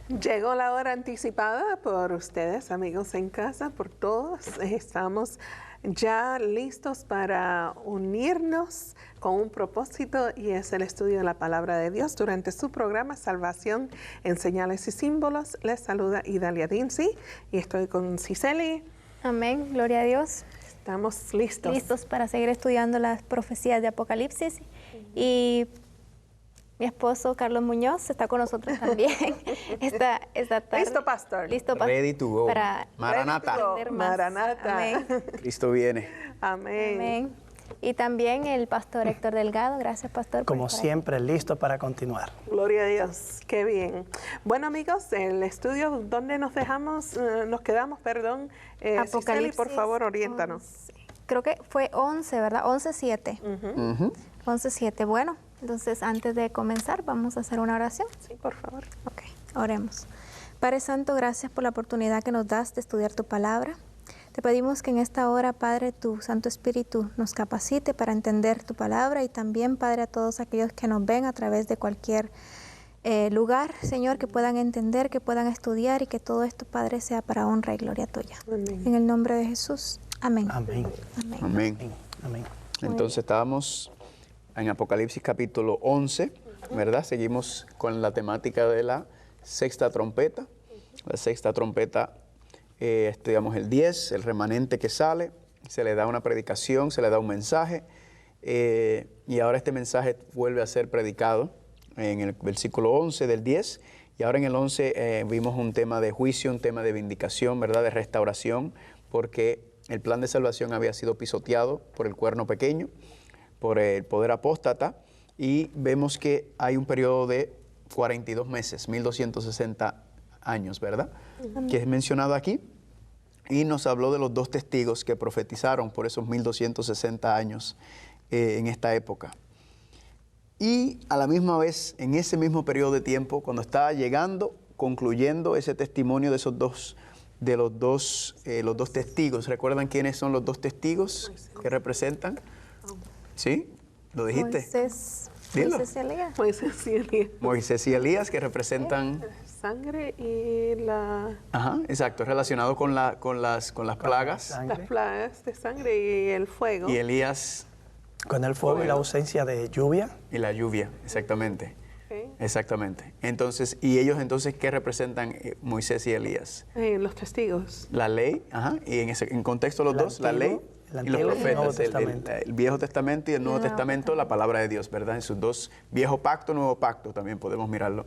Llegó la hora anticipada por ustedes, amigos en casa, por todos. Estamos ya listos para unirnos con un propósito y es el estudio de la palabra de Dios. Durante su programa Salvación en Señales y Símbolos, les saluda Idalia Dinsi y estoy con Cicely. Amén, gloria a Dios. Estamos listos. Listos para seguir estudiando las profecías de Apocalipsis. Y mi esposo Carlos Muñoz está con nosotros también esta tarde. Listo, pastor. Listo, pastor. Ready to go. Maranata. Maranata. Amén. Cristo viene. Amén. Amén. Y también el pastor Héctor Delgado. Gracias, pastor. por Como estar siempre, listo para continuar. Gloria a Dios, qué bien. Bueno, amigos, el estudio donde nos quedamos, perdón. Cicely, Apocalipsis, por favor, oriéntanos. 11. Creo que fue 11, ¿verdad? 11:7. 11:7. Bueno, entonces antes de comenzar vamos a hacer una oración. Sí, por favor. Ok, oremos. Padre Santo, gracias por la oportunidad que nos das de estudiar tu palabra. Te pedimos que en esta hora, Padre, tu Santo Espíritu nos capacite para entender tu palabra y también, Padre, a todos aquellos que nos ven a través de cualquier lugar, Señor, que puedan entender, que puedan estudiar y que todo esto, Padre, sea para honra y gloria tuya. Amén. En el nombre de Jesús. Amén. Amén. Amén. Amén. Amén. Entonces estábamos en Apocalipsis capítulo 11, ¿verdad? Seguimos con la temática de la sexta trompeta. La sexta trompeta, estudiamos el 10, el remanente que sale, se le da una predicación, se le da un mensaje, y ahora este mensaje vuelve a ser predicado en el versículo 11 del 10, y ahora en el 11 vimos un tema de juicio, un tema de vindicación, ¿verdad? De restauración, porque el plan de salvación había sido pisoteado por el cuerno pequeño, por el poder apóstata, y vemos que hay un periodo de 42 meses, 1260 años, ¿verdad? Que es mencionado aquí, y nos habló de los dos testigos que profetizaron por esos 1260 años en esta época. Y a la misma vez, en ese mismo periodo de tiempo, cuando estaba llegando, concluyendo ese testimonio de los dos testigos. ¿Recuerdan quiénes son los dos testigos que representan? ¿Sí? ¿Lo dijiste? Dilo. Moisés y Elías. Moisés y Elías. Moisés y Elías, que representan... Sangre y la... Ajá, exacto, relacionado con las plagas. Las plagas de sangre y el fuego. Y Elías... Con el fuego y la ausencia de lluvia. Y la lluvia, exactamente. Okay. Exactamente. Entonces, ¿y ellos entonces qué representan Moisés y Elías? Los testigos. La ley, ajá, y en contexto los dos, la ley y los profetas, el Viejo Testamento y el Nuevo Testamento, la palabra de Dios, ¿verdad? En sus dos, Viejo Pacto, Nuevo Pacto, también podemos mirarlo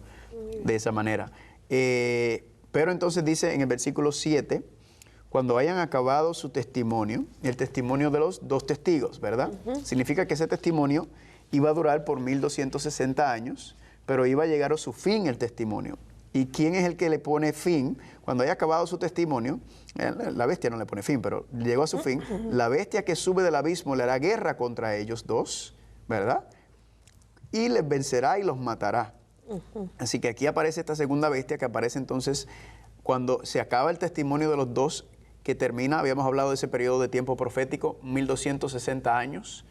de esa manera. Pero entonces dice en el versículo 7, cuando hayan acabado su testimonio, el testimonio de los dos testigos, ¿verdad? Significa que ese testimonio iba a durar por 1260 años, pero iba a llegar a su fin el testimonio. ¿Y quién es el que le pone fin? Cuando haya acabado su testimonio, la bestia no le pone fin, pero llegó a su fin, la bestia que sube del abismo le hará guerra contra ellos dos, ¿verdad? Y les vencerá y los matará. Así que aquí aparece esta segunda bestia que aparece entonces cuando se acaba el testimonio de los dos, que termina, habíamos hablado de ese periodo de tiempo profético, 1260 años,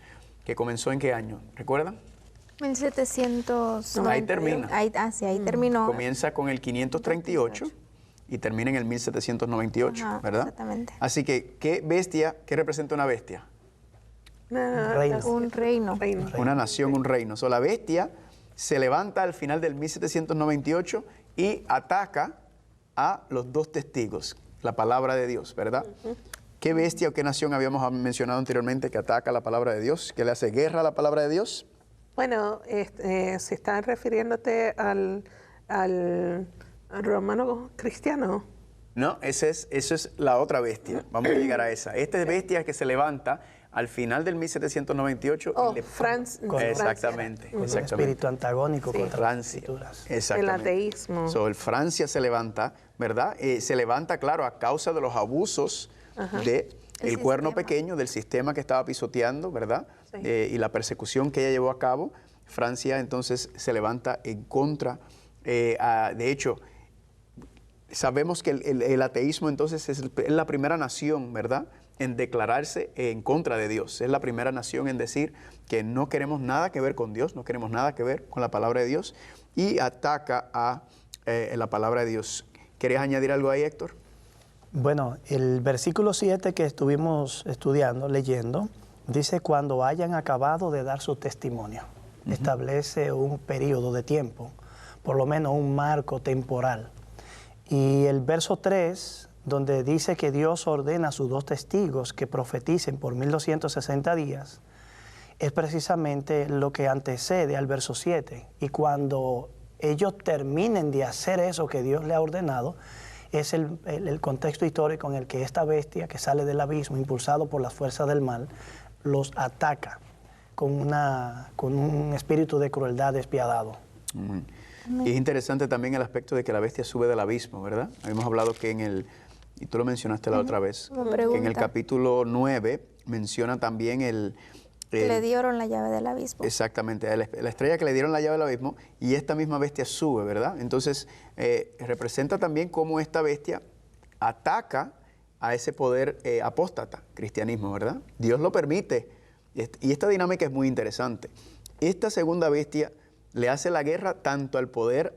que comenzó ¿en qué año? ¿Recuerdan? 1700. Ahí termina. Ahí terminó. Comienza con el 538 y termina en el 1798, Ajá, ¿verdad? exactamente. Así que, ¿qué representa una bestia? Un reino. Una nación, un reino. So, la bestia se levanta al final del 1798 y ataca a los dos testigos, la palabra de Dios, ¿verdad? ¿Qué bestia o qué nación habíamos mencionado anteriormente que ataca la palabra de Dios, que le hace guerra a la palabra de Dios? Bueno, se está refiriéndote al romano cristiano. No, eso es la otra bestia. Vamos a llegar a esa. Esta bestia que se levanta al final del 1798. Exactamente. Con un espíritu antagónico contra las Francia. Escrituras. El Exactamente. ateísmo. El Francia se levanta, ¿verdad? Se levanta, claro, a causa de los abusos del cuerno pequeño, del sistema que estaba pisoteando, ¿verdad? Sí. Y la persecución que ella llevó a cabo. Francia entonces se levanta en contra. De hecho, sabemos que el ateísmo entonces es la primera nación, ¿verdad?, en declararse en contra de Dios. Es la primera nación en decir que no queremos nada que ver con Dios, no queremos nada que ver con la palabra de Dios, y ataca en la palabra de Dios. ¿Querías añadir algo ahí, Héctor? Bueno, el versículo 7 que estuvimos estudiando, leyendo, dice cuando hayan acabado de dar su testimonio. Establece un periodo de tiempo, por lo menos un marco temporal. Y el verso 3, donde dice que Dios ordena a sus 2 testigos que profeticen por 1260 días, es precisamente lo que antecede al verso 7. Y cuando ellos terminen de hacer eso que Dios le ha ordenado, es el contexto histórico en el que esta bestia que sale del abismo, impulsado por las fuerzas del mal, los ataca con un espíritu de crueldad despiadado. Y es interesante también el aspecto de que la bestia sube del abismo, ¿verdad? Habíamos hablado que y tú lo mencionaste la otra vez, que en el capítulo 9 menciona también le dieron la llave del abismo. Exactamente, la estrella que le dieron la llave del abismo, y esta misma bestia sube, ¿verdad? Entonces, representa también cómo esta bestia ataca a ese poder apóstata, cristianismo, ¿verdad? Dios lo permite, y esta dinámica es muy interesante. Esta segunda bestia le hace la guerra tanto al poder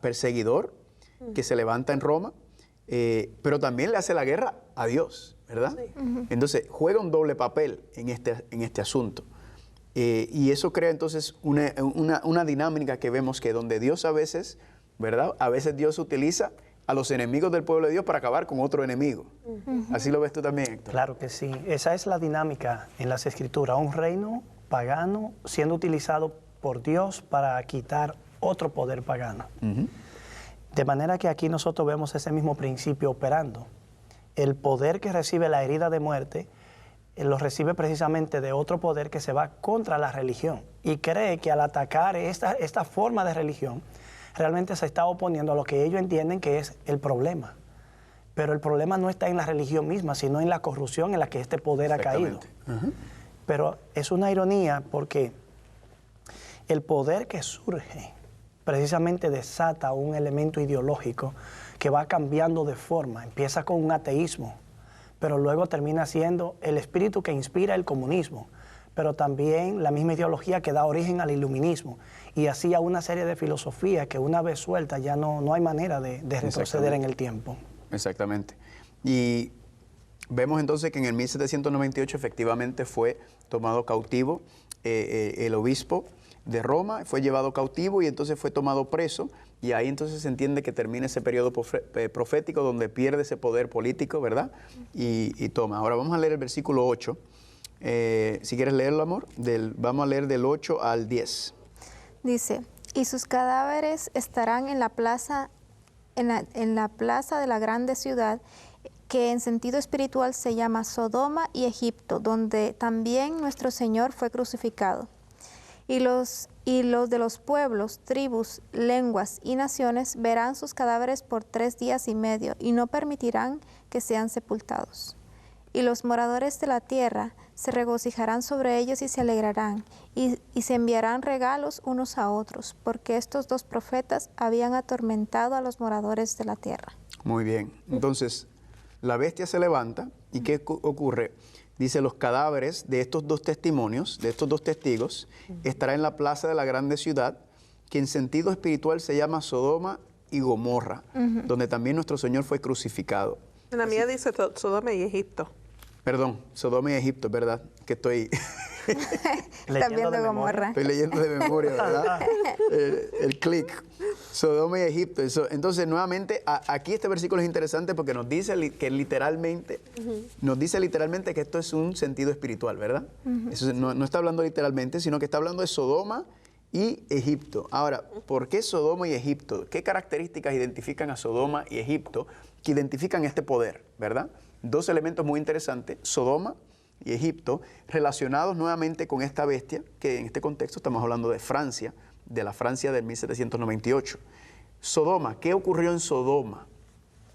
perseguidor que se levanta en Roma, pero también le hace la guerra a Dios, ¿verdad? Sí. Entonces, juega un doble papel en este asunto. Y eso crea entonces una dinámica que vemos que donde Dios a veces, ¿verdad? A veces Dios utiliza a los enemigos del pueblo de Dios para acabar con otro enemigo. ¿Así lo ves tú también, Héctor? Claro que sí. Esa es la dinámica en las Escrituras. Un reino pagano siendo utilizado por Dios para quitar otro poder pagano. De manera que aquí nosotros vemos ese mismo principio operando. El poder que recibe la herida de muerte, lo recibe precisamente de otro poder que se va contra la religión y cree que al atacar esta forma de religión, realmente se está oponiendo a lo que ellos entienden que es el problema. Pero el problema no está en la religión misma, sino en la corrupción en la que este poder ha caído. Pero es una ironía porque el poder que surge precisamente desata un elemento ideológico que va cambiando de forma. Empieza con un ateísmo, pero luego termina siendo el espíritu que inspira el comunismo, pero también la misma ideología que da origen al iluminismo, y así a una serie de filosofías que una vez sueltas ya no hay manera de retroceder en el tiempo. Exactamente. Y vemos entonces que en el 1798 efectivamente fue tomado cautivo el obispo de Roma, fue llevado cautivo y entonces fue tomado preso, y ahí entonces se entiende que termina ese periodo profético donde pierde ese poder político, ¿verdad? Y toma. Ahora vamos a leer el versículo 8. Si quieres leerlo, amor, vamos a leer del 8 al 10. Dice, y sus cadáveres estarán en la plaza, en la plaza de la grande ciudad, que en sentido espiritual se llama Sodoma y Egipto, donde también nuestro Señor fue crucificado. Y los de los pueblos, tribus, lenguas y naciones verán sus cadáveres por 3 días y medio y no permitirán que sean sepultados. Y los moradores de la tierra se regocijarán sobre ellos y se alegrarán y se enviarán regalos unos a otros, porque estos 2 profetas habían atormentado a los moradores de la tierra. Muy bien. Entonces, la bestia se levanta y ¿qué ocurre? Dice, los cadáveres de estos 2 testimonios, de estos 2 testigos, estará en la plaza de la grande ciudad, que en sentido espiritual se llama Sodoma y Gomorra, donde también nuestro Señor fue crucificado. La mía dice Sodoma y Egipto. Perdón, Sodoma y Egipto, ¿verdad? Que estoy leyendo de Gomorra. Estoy leyendo de memoria, ¿verdad? el clic. Sodoma y Egipto. Entonces, nuevamente, aquí este versículo es interesante porque nos dice que literalmente, que esto es un sentido espiritual, ¿verdad? Eso no está hablando literalmente, sino que está hablando de Sodoma y Egipto. Ahora, ¿por qué Sodoma y Egipto? ¿Qué características identifican a Sodoma y Egipto que identifican este poder, verdad? 2 elementos muy interesantes, Sodoma y Egipto, relacionados nuevamente con esta bestia, que en este contexto estamos hablando de Francia, de la Francia del 1798. Sodoma, ¿qué ocurrió en Sodoma?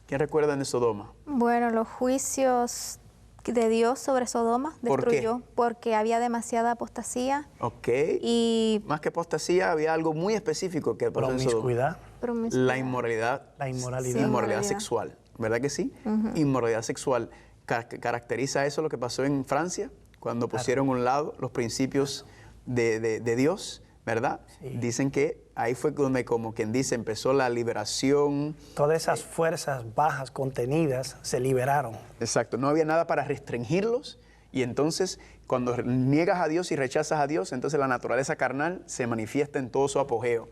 ¿Quién recuerda de Sodoma? Bueno, los juicios de Dios sobre Sodoma destruyó. ¿Por qué? Porque había demasiada apostasía. Ok. Y más que apostasía, había algo muy específico que pasó en Sodoma. Promiscuidad. La inmoralidad. La inmoralidad. Sí, Inmoralidad sexual, ¿verdad que sí? Inmoralidad sexual. ¿Caracteriza eso lo que pasó en Francia? Cuando pusieron a un lado los principios de Dios, ¿verdad? Sí. Dicen que ahí fue donde, como quien dice, empezó la liberación. Todas esas fuerzas bajas contenidas se liberaron. Exacto, no había nada para restringirlos y entonces cuando niegas a Dios y rechazas a Dios, entonces la naturaleza carnal se manifiesta en todo su apogeo.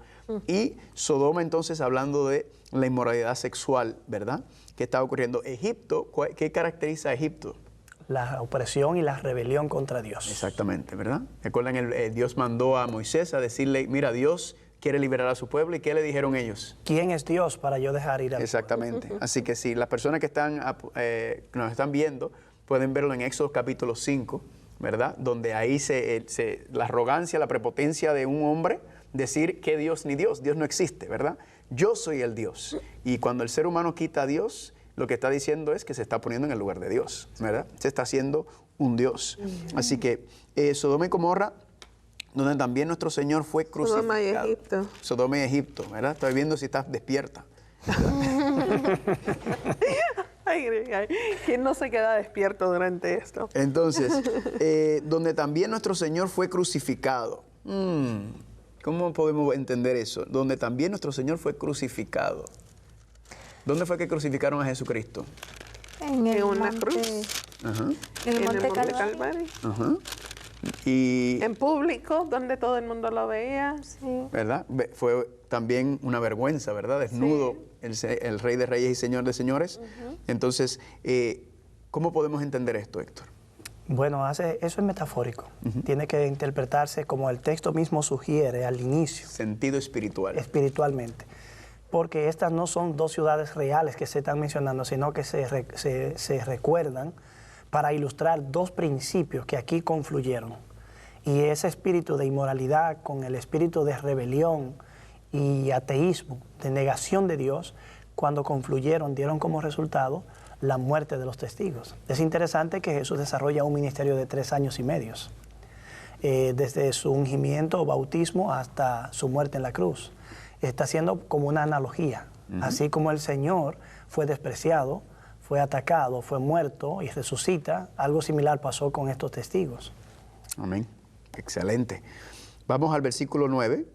Y Sodoma entonces, hablando de la inmoralidad sexual, ¿verdad? ¿Qué estaba ocurriendo? Egipto, ¿qué caracteriza a Egipto? La opresión y la rebelión contra Dios. Exactamente, ¿verdad? Recuerdan, Dios mandó a Moisés a decirle, mira, Dios quiere liberar a su pueblo, ¿y qué le dijeron ellos? ¿Quién es Dios para yo dejar ir a Exactamente. Así que si las personas que nos están viendo pueden verlo en Éxodo capítulo 5, ¿verdad? Donde ahí la arrogancia, la prepotencia de un hombre, decir que Dios ni Dios, Dios no existe, ¿verdad? Yo soy el Dios. Y cuando el ser humano quita a Dios, lo que está diciendo es que se está poniendo en el lugar de Dios, ¿verdad? Se está haciendo un Dios. Así que Sodoma y Gomorra, donde también nuestro Señor fue crucificado. Sodoma y Egipto. Sodoma y Egipto, ¿verdad? Estoy viendo si estás despierta. Ay, ¿quién no se queda despierto durante esto? Entonces, donde también nuestro Señor fue crucificado. ¿Cómo podemos entender eso? Donde también nuestro Señor fue crucificado. ¿Dónde fue que crucificaron a Jesucristo? En una cruz. Ajá. En el Monte Calvario. Calvario. Ajá. Y, En público, donde todo el mundo lo veía. Sí. ¿verdad? Fue también una vergüenza, ¿verdad? Desnudo, el Rey de Reyes y Señor de Señores. Entonces, ¿cómo podemos entender esto, Héctor? Bueno, eso es metafórico. Tiene que interpretarse como el texto mismo sugiere al inicio. Sentido espiritual. Espiritualmente. Porque estas no son dos ciudades reales que se están mencionando, sino que se recuerdan para ilustrar dos principios que aquí confluyeron. Y ese espíritu de inmoralidad con el espíritu de rebelión y ateísmo, de negación de Dios, cuando confluyeron, dieron como resultado la muerte de los testigos. Es interesante que Jesús desarrolla un ministerio de 3 años y medio, desde su ungimiento o bautismo hasta su muerte en la cruz. Está haciendo como una analogía. Así como el Señor fue despreciado, fue atacado, fue muerto y resucita, algo similar pasó con estos testigos. Amén. Excelente. Vamos al versículo 9.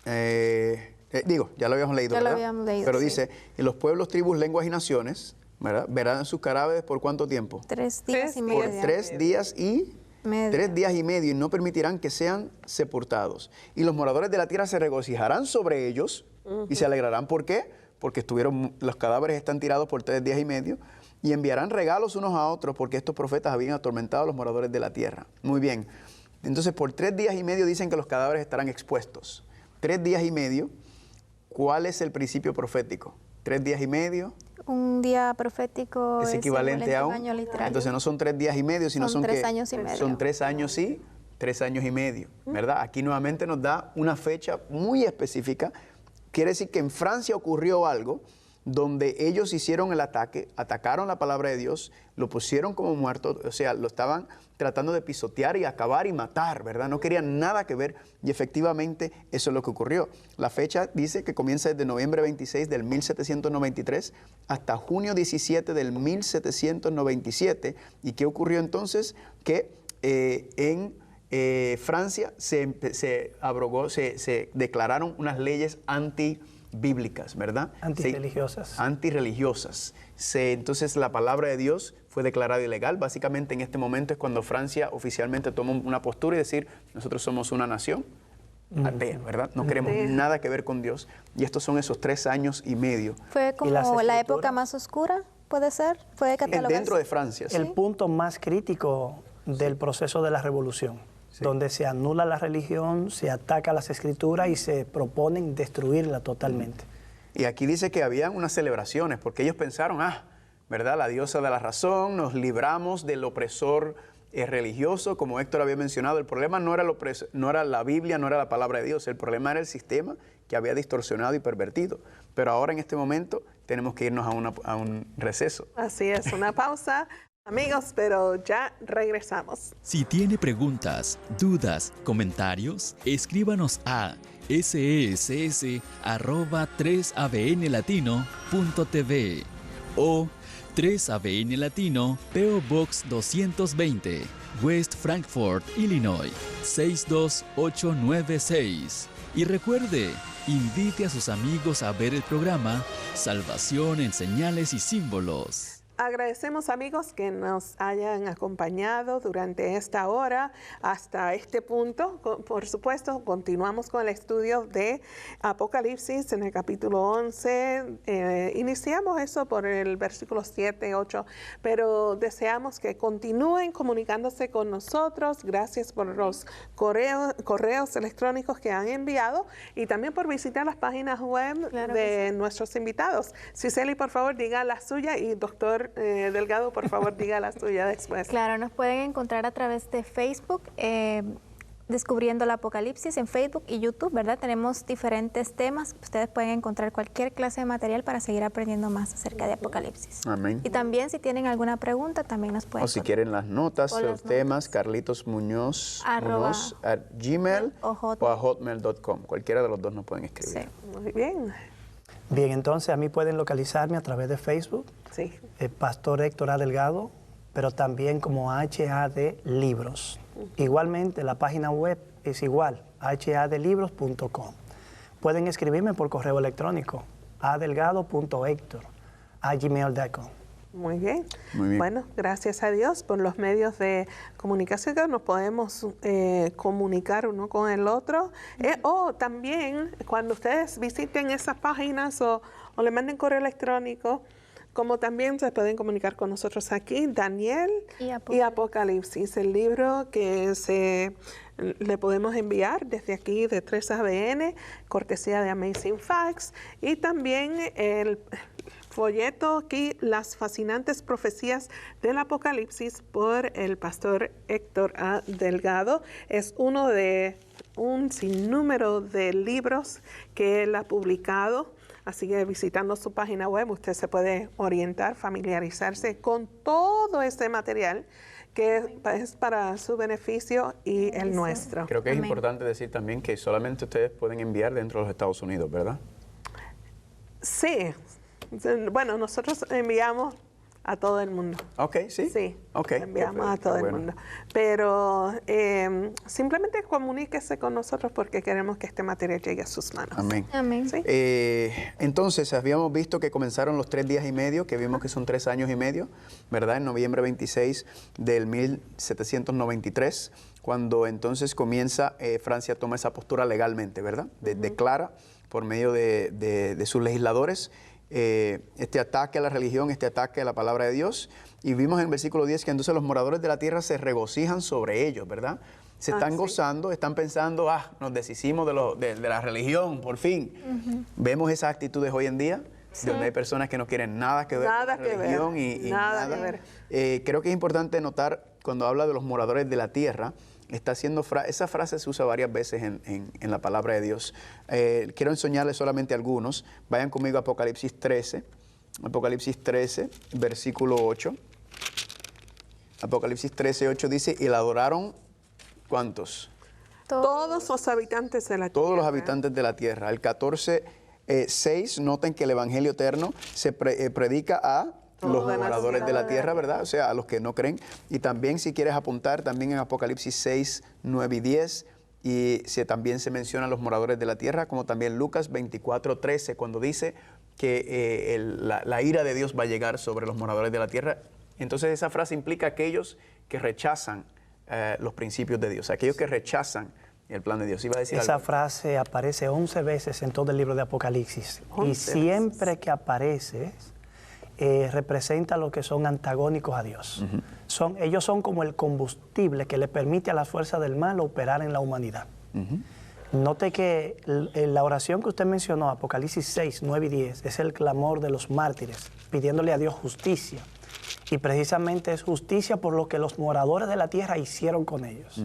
Ya lo habíamos leído, Ya lo ¿verdad? habíamos leído, Pero sí. dice, en los pueblos, tribus, lenguas y naciones, ¿verdad? Verán sus cadáveres por ¿cuánto tiempo? 3 días y Por medio. Por 3 días y... Medio. 3 días y medio, y no permitirán que sean sepultados. Y los moradores de la tierra se regocijarán sobre ellos y se alegrarán. ¿Por qué? Porque los cadáveres están tirados por 3 días y medio, y enviarán regalos unos a otros porque estos profetas habían atormentado a los moradores de la tierra. Muy bien. Entonces, por 3 días y medio dicen que los cadáveres estarán expuestos. 3 días y medio, ¿cuál es el principio profético? 3 días y medio. Un día profético Es equivalente a un año literario. Entonces no son 3 días y medio, sino Son son 3 que años y medio. son 3 años y 3 años y medio, ¿verdad? Aquí nuevamente nos da una fecha muy específica. Quiere decir que en Francia ocurrió algo donde ellos hicieron el ataque, atacaron la palabra de Dios, lo pusieron como muerto, o sea, lo estaban tratando de pisotear y acabar y matar, ¿verdad? No querían nada que ver, y efectivamente eso es lo que ocurrió. La fecha dice que comienza desde noviembre 26 del 1793 hasta junio 17 del 1797. ¿Y qué ocurrió entonces? Que en Francia se abrogó, se declararon unas leyes antibíblicas, ¿verdad? Antirreligiosas. Antirreligiosas. Entonces la palabra de Dios fue declarada ilegal. Básicamente en este momento es cuando Francia oficialmente toma una postura y decir, nosotros somos una nación atea, ¿verdad? No queremos nada que ver con Dios. Y estos son esos 3 años y medio. Fue como las la escrituras? época más oscura, ¿puede ser? Fue catalogada. Dentro de Francia, sí. El punto más crítico del proceso de la revolución, donde se anula la religión, se ataca las escrituras y se proponen destruirla totalmente. Y aquí dice que habían unas celebraciones, porque ellos pensaron, ¿verdad? La diosa de la razón, nos libramos del opresor religioso, como Héctor había mencionado. El problema no era la Biblia, no era la palabra de Dios, el problema era el sistema que había distorsionado y pervertido. Pero ahora en este momento tenemos que irnos a un receso. Así es, una pausa, amigos, pero ya regresamos. Si tiene preguntas, dudas, comentarios, escríbanos a ses@3abnlatino.tv o 3ABN Latino, PO Box 220, West Frankfort, Illinois, 62896. Y recuerde, invite a sus amigos a ver el programa Salvación en Señales y Símbolos. Agradecemos, amigos, que nos hayan acompañado durante esta hora hasta este punto. Por supuesto, continuamos con el estudio de Apocalipsis en el capítulo 11. Iniciamos eso por el versículo 7, 8, pero deseamos que continúen comunicándose con nosotros. Gracias por los correos electrónicos que han enviado y también por visitar las páginas web de nuestros invitados. Cicely, por favor, diga la suya, y doctor Delgado, por favor, diga la suya después. Claro, nos pueden encontrar a través de Facebook, Descubriendo el Apocalipsis en Facebook y YouTube, ¿verdad? Tenemos diferentes temas. Ustedes pueden encontrar cualquier clase de material para seguir aprendiendo más acerca de Apocalipsis. Amén. Y también, si tienen alguna pregunta, también nos pueden. O si quieren las notas, o los temas, Carlitos Muñoz, Muñoz @ Gmail o a hotmail.com. Cualquiera de los dos nos pueden escribir. Sí. Muy bien. Bien, entonces a mí pueden localizarme a través de Facebook, Sí. Pastor Héctor A. Delgado, pero también como HAD Libros. Igualmente, la página web es igual, hadlibros.com. Pueden escribirme por correo electrónico, adelgado.hector@gmail.com. Muy bien. Muy bien. Bueno, gracias a Dios por los medios de comunicación que nos podemos comunicar uno con el otro. O también, cuando ustedes visiten esas páginas o le manden correo electrónico, como también se pueden comunicar con nosotros aquí, Daniel y Apocalipsis, el libro que le podemos enviar desde aquí de 3ABN, cortesía de Amazing Facts, y también el folleto aquí, Las fascinantes profecías del Apocalipsis, por el pastor Héctor A. Delgado. Es uno de un sinnúmero de libros que él ha publicado. Así que visitando su página web usted se puede orientar, familiarizarse con todo este material que es para su beneficio y el nuestro. Creo que es importante decir también que solamente ustedes pueden enviar dentro de los Estados Unidos, ¿verdad? Sí. Bueno, nosotros enviamos a todo el mundo. Ok, sí. Sí, Okay, enviamos a todo el mundo. Pero simplemente comuníquese con nosotros porque queremos que este material llegue a sus manos. Amén. Amén. ¿Sí? Entonces, habíamos visto que comenzaron los 3 días y medio, que vimos que son 3 años y medio, ¿verdad? En noviembre 26 del 1793, cuando entonces comienza, Francia toma esa postura legalmente, ¿verdad? Declara por medio de sus legisladores este ataque a la religión, este ataque a la palabra de Dios. Y vimos en el versículo 10 que entonces los moradores de la tierra se regocijan sobre ellos, ¿verdad? Se están gozando, están pensando, nos deshicimos de la religión, por fin. Vemos esas actitudes hoy en día, donde hay personas que no quieren nada que ver con la religión y nada que ver. Creo que es importante notar, cuando habla de los moradores de la tierra, está haciendo esa frase se usa varias veces en la palabra de Dios. Quiero enseñarles solamente algunos. Vayan conmigo a Apocalipsis 13. Apocalipsis 13, versículo 8. Apocalipsis 13, 8 dice, y la adoraron, ¿cuántos? Todos los habitantes de la tierra. Todos los habitantes de la tierra. El 14, 6, noten que el Evangelio eterno se predica a los moradores de la tierra, ¿verdad? O sea, a los que no creen. Y también, si quieres apuntar, también en Apocalipsis 6, 9 y 10, también se mencionan los moradores de la tierra, como también Lucas 24, 13, cuando dice que la ira de Dios va a llegar sobre los moradores de la tierra. Entonces, esa frase implica aquellos que rechazan los principios de Dios, aquellos que rechazan el plan de Dios. Iba a decir Esa algo. frase aparece 11 veces en todo el libro de Apocalipsis. Y siempre que aparece, representa lo que son antagónicos a Dios. Ellos son como el combustible que le permite a las fuerzas del mal operar en la humanidad. Note que la oración que usted mencionó, Apocalipsis 6, 9 y 10, es el clamor de los mártires, pidiéndole a Dios justicia. Y precisamente es justicia por lo que los moradores de la tierra hicieron con ellos.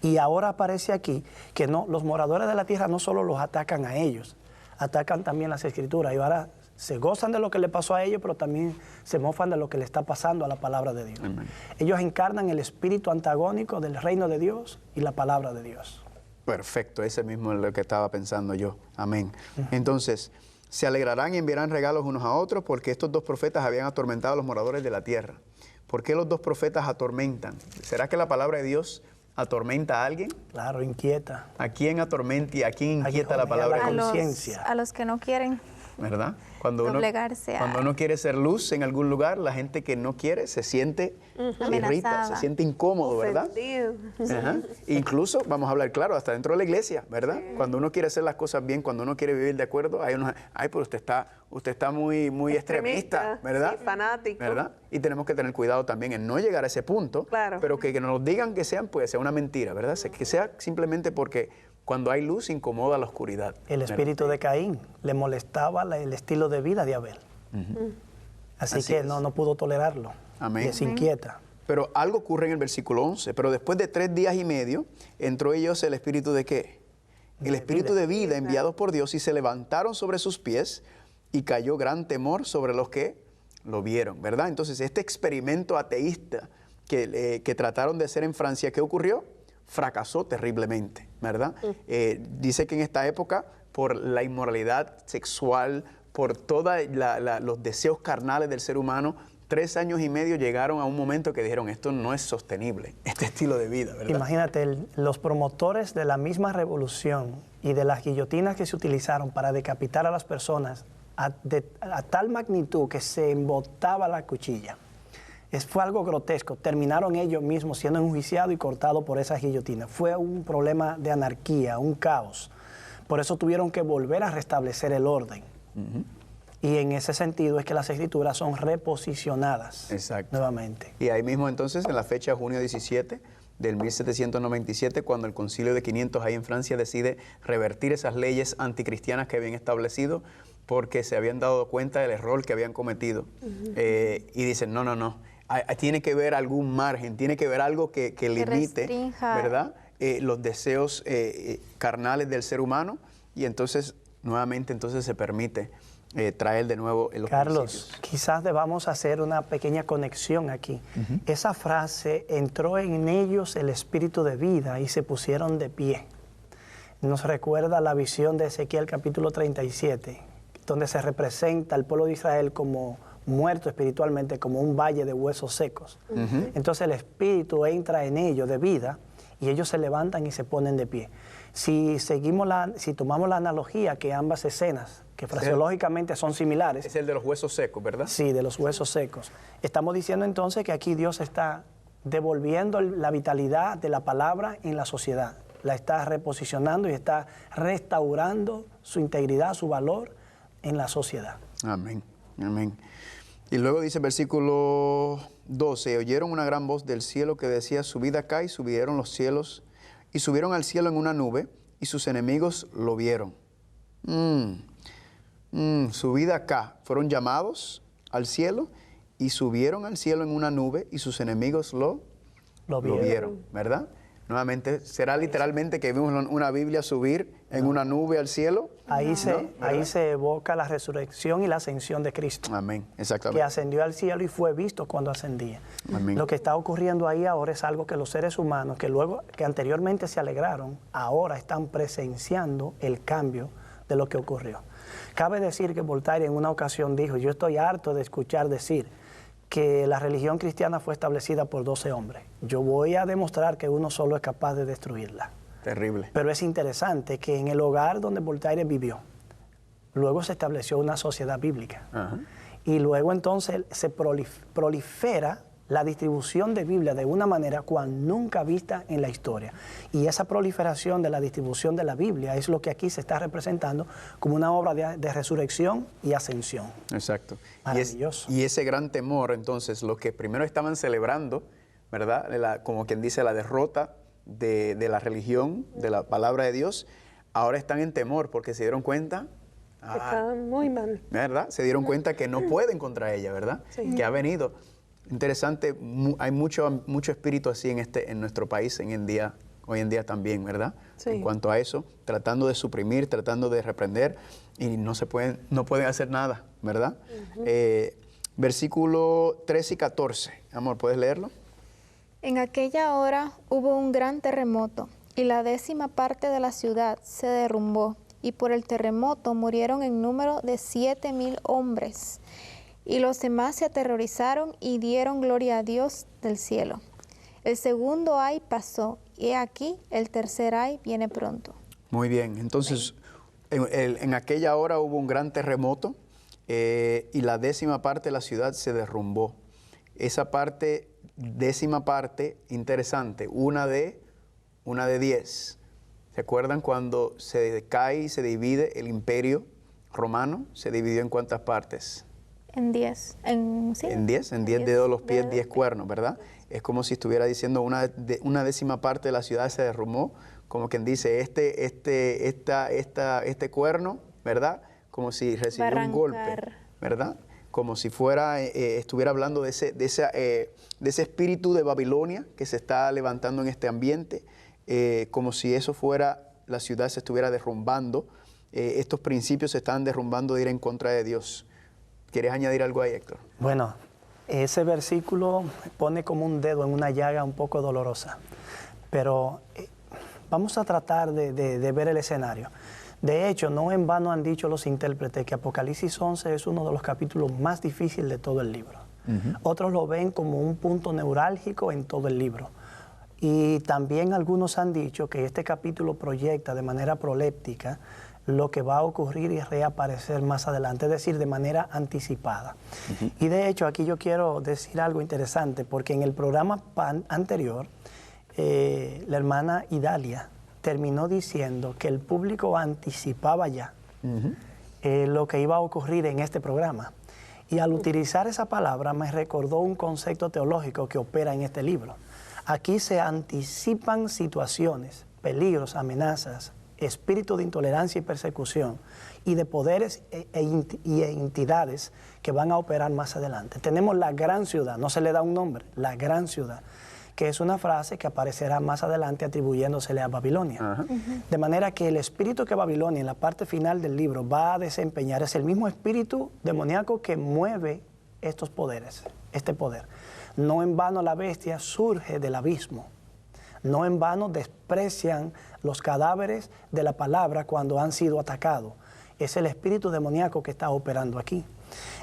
Y ahora aparece aquí que los moradores de la tierra no solo los atacan a ellos, atacan también las Escrituras. Y ahora se gozan de lo que le pasó a ellos, pero también se mofan de lo que le está pasando a la palabra de Dios. Amén. Ellos encarnan el espíritu antagónico del reino de Dios y la palabra de Dios. Perfecto, ese mismo es lo que estaba pensando yo. Amén. Entonces, se alegrarán y enviarán regalos unos a otros porque estos dos profetas habían atormentado a los moradores de la tierra. ¿Por qué los dos profetas atormentan? ¿Será que la palabra de Dios atormenta a alguien? Claro, inquieta. ¿A quién atormenta y a quién inquieta la palabra de la Dios? conciencia. A los que no quieren ¿Verdad? Cuando doblegarse uno quiere ser luz en algún lugar, la gente que no quiere se siente, se irrita, Amenazada. se siente incómodo, ¿verdad? Ofendido. Ajá. Incluso, vamos a hablar claro, hasta dentro de la iglesia, ¿verdad? Cuando uno quiere hacer las cosas bien, cuando uno quiere vivir de acuerdo, hay unos, ay, pero usted está muy extremista, ¿verdad? Sí, fanático. ¿Verdad? Y tenemos que tener cuidado también en no llegar a ese punto, Claro. pero que nos digan que sean, pues sea una mentira, ¿verdad? Que sea simplemente porque cuando hay luz incomoda la oscuridad. El espíritu de Caín le molestaba el estilo de vida de Abel. Así que es. no pudo tolerarlo. Amén. Les inquieta. Pero algo ocurre en el versículo 11. Pero después de 3 días y medio, entró ellos el espíritu de ¿qué? El espíritu de vida enviado por Dios, y se levantaron sobre sus pies, y cayó gran temor sobre los que lo vieron, ¿verdad? Entonces, este experimento ateísta que trataron de hacer en Francia, ¿qué ocurrió? Fracasó terriblemente, ¿verdad? Dice que en esta época, por la inmoralidad sexual, por todos los deseos carnales del ser humano, 3 años y medio llegaron a un momento que dijeron, esto no es sostenible, este estilo de vida, ¿verdad? Imagínate, los promotores de la misma revolución y de las guillotinas que se utilizaron para decapitar a las personas a tal magnitud que se embotaba la cuchilla. Fue algo grotesco. Terminaron ellos mismos siendo enjuiciados y cortados por esas guillotinas. Fue un problema de anarquía, un caos. Por eso tuvieron que volver a restablecer el orden. Y en ese sentido es que las escrituras son reposicionadas. Exacto. Nuevamente. Y ahí mismo entonces, en la fecha de junio 17 del 1797, cuando el Concilio de 500 ahí en Francia decide revertir esas leyes anticristianas que habían establecido porque se habían dado cuenta del error que habían cometido. Y dicen, no. Tiene que haber algún margen, tiene que haber algo que limite, restrinja, ¿verdad? Los deseos carnales del ser humano, y entonces nuevamente entonces se permite traer de nuevo los Carlos, principios. quizás debamos hacer una pequeña conexión aquí. Esa frase, entró en ellos el espíritu de vida y se pusieron de pie. Nos recuerda la visión de Ezequiel capítulo 37, donde se representa al pueblo de Israel como muerto espiritualmente, como un valle de huesos secos. Entonces el espíritu entra en ellos de vida y ellos se levantan y se ponen de pie. Si tomamos la analogía que ambas escenas, que fraseológicamente son similares. Es el de los huesos secos, ¿verdad? Sí, de los huesos secos. Estamos diciendo entonces que aquí Dios está devolviendo la vitalidad de la palabra en la sociedad. La está reposicionando y está restaurando su integridad, su valor en la sociedad. Amén, amén. Y luego dice el versículo 12, oyeron una gran voz del cielo que decía, subid acá, y subieron los cielos, y subieron al cielo en una nube, y sus enemigos lo vieron. Subid acá, fueron llamados al cielo, y subieron al cielo en una nube, y sus enemigos lo vieron, ¿verdad? Nuevamente, ¿será literalmente que vimos una Biblia subir en una nube al cielo? Ahí se evoca la resurrección y la ascensión de Cristo. Amén, exactamente. Que ascendió al cielo y fue visto cuando ascendía. Amén. Lo que está ocurriendo ahí ahora es algo que los seres humanos, que anteriormente se alegraron, ahora están presenciando el cambio de lo que ocurrió. Cabe decir que Voltaire en una ocasión dijo, yo estoy harto de escuchar decir que la religión cristiana fue establecida por 12 hombres. Yo voy a demostrar que uno solo es capaz de destruirla. Terrible. Pero es interesante que en el hogar donde Voltaire vivió, luego se estableció una sociedad bíblica. Ajá. Y luego entonces se prolifera la distribución de Biblia de una manera cual nunca vista en la historia. Y esa proliferación de la distribución de la Biblia es lo que aquí se está representando como una obra de resurrección y ascensión. Exacto. Maravilloso. Y ese gran temor, entonces, los que primero estaban celebrando, ¿verdad? Como quien dice, la derrota de la religión, de la palabra de Dios, ahora están en temor porque se dieron cuenta, Está muy mal. ¿verdad? Se dieron cuenta que no pueden contra ella, ¿verdad? Sí. Que ha venido. Interesante, hay mucho espíritu así en nuestro país hoy en día también, ¿verdad? Sí. En cuanto a eso, tratando de suprimir, tratando de reprender, y no pueden hacer nada, ¿verdad? Versículo 13 y 14. Amor, ¿puedes leerlo? En aquella hora hubo un gran terremoto, y la 10ª parte de la ciudad se derrumbó, y por el terremoto murieron en número de 7,000 hombres. Y los demás se aterrorizaron y dieron gloria a Dios del cielo. El segundo ay pasó, y he aquí el tercer ay viene pronto. Muy bien, entonces en aquella hora hubo un gran terremoto y la 10ª parte de la ciudad se derrumbó. Esa parte, 10ª parte, interesante, una de 10. ¿Se acuerdan cuando se cae y se divide el imperio romano? ¿Se dividió en cuántas partes? En 10. ¿Sí? En 10 dedos de los pies, 10 cuernos, ¿verdad? Es como si estuviera diciendo una 10ª parte de la ciudad se derrumbó, como quien dice, este cuerno, ¿verdad? Como si recibió un golpe, ¿verdad? Como si estuviera hablando de ese espíritu de Babilonia que se está levantando en este ambiente, como si eso fuera, la ciudad se estuviera derrumbando, estos principios se están derrumbando de ir en contra de Dios. ¿Quieres añadir algo ahí, Héctor? Bueno, ese versículo pone como un dedo en una llaga un poco dolorosa, pero vamos a tratar de ver el escenario. De hecho, no en vano han dicho los intérpretes que Apocalipsis 11 es uno de los capítulos más difíciles de todo el libro. Otros lo ven como un punto neurálgico en todo el libro. Y también algunos han dicho que este capítulo proyecta de manera proléptica lo que va a ocurrir y reaparecer más adelante, es decir, de manera anticipada. Y de hecho, aquí yo quiero decir algo interesante, porque en el programa anterior, la hermana Idalia terminó diciendo que el público anticipaba ya lo que iba a ocurrir en este programa. Y al utilizar esa palabra me recordó un concepto teológico que opera en este libro. Aquí se anticipan situaciones, peligros, amenazas, espíritu de intolerancia y persecución y de poderes e entidades que van a operar más adelante. Tenemos la gran ciudad, no se le da un nombre, la gran ciudad, que es una frase que aparecerá más adelante atribuyéndosele a Babilonia. De manera que el espíritu que Babilonia en la parte final del libro va a desempeñar es el mismo espíritu demoníaco que mueve estos poderes, este poder. No en vano la bestia surge del abismo. No en vano desprecian los cadáveres de la palabra cuando han sido atacados. Es el espíritu demoníaco que está operando aquí.